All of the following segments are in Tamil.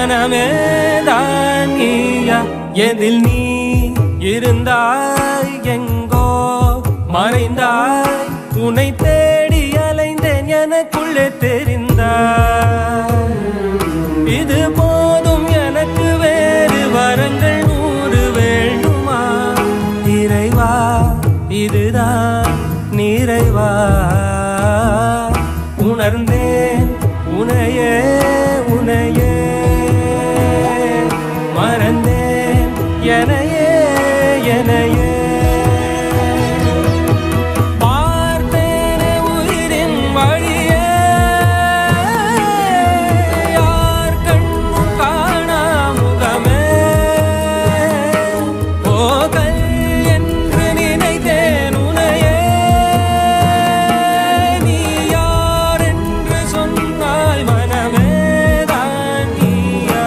மனமேதான் நீயா எதில் நீ இருந்தாய் எங்கோ மறைந்தாய் உன்னை தேடி அலைந்தேன் எனக்குள்ளே தெரிந்தாய் இது போதும் எனக்கு வேறு வரங்கள் 100 வேண்டுமா இறைவா இதுதான் நிறைவா உணர்ந்தேன் உனையே உனையே மறந்தேன் எனையே எனையே பார்த்தேனே உயிரின் வழியே யார் கண்ணும் காணா முகமே போகல் என்று நினைத்தேன் உனையே நீ யார் என்று சொன்னாய் மனமே தான் நீயா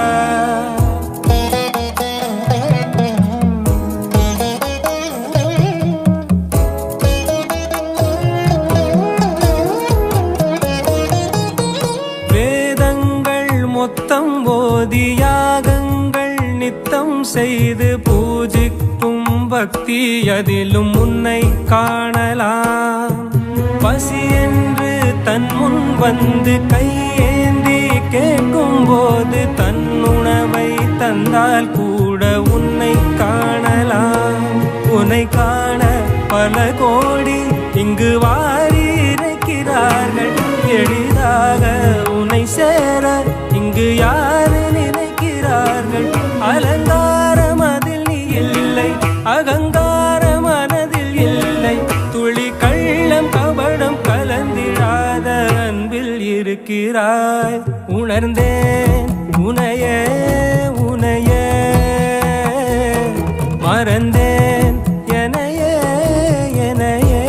வேதங்கள் மொத்தம் ஓதி யாகங்கள் நித்தம் செய்து பூஜிக்கும் பக்தி அதிலும் உன்னை காணலாம் பசி என்று தன் முன் வந்து கையேந்தி கேட்கும் போது தன் உணவை தந்தால் கூட உன்னை காணலாம் உன்னை காண பல கோடி இங்கு வாரி இருக்கிறார்கள் எளிதாக உன்னை சேர இங்கு யாரு நினைக்கிறார்கள் அலங்காரம் அதில் நீ இல்லை அகங்காரம் மனதில் இல்லை துளி கள்ளம் கபடம் கலந்திடாத அன்பில் இருக்கிறாய் உணர்ந்தேன் உனையே உனையே மறந்தேன் எனையே எனையே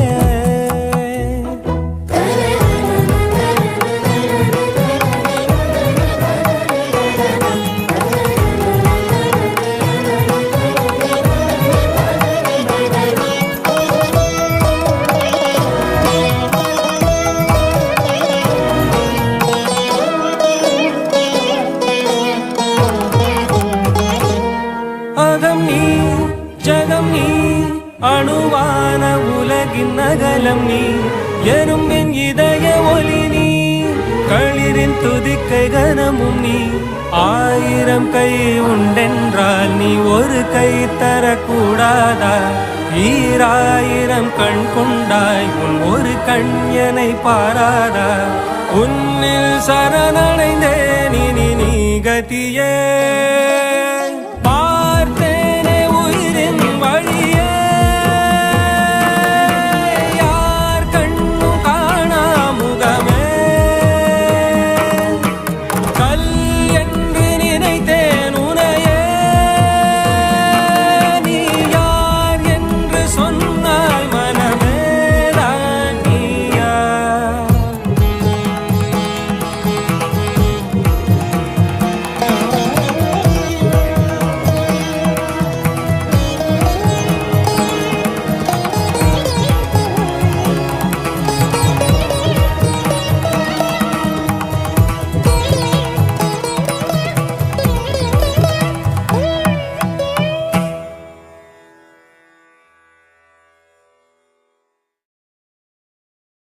அகம் நீ ஜகம் நீ அணுவான உலகின் அகலம் நீ எறும்பின் இதய ஒளி நீ களிரின் துதிக்கை கனமும் நீ 1000 கை உண்டென்றால் நீ ஒரு கை தரக்கூடாதா 1000 கண் கொண்டாய் உன் ஒரு கண் எனை பாராதா உன்னில் சரணடைந்தேன் இனி நீ கதியே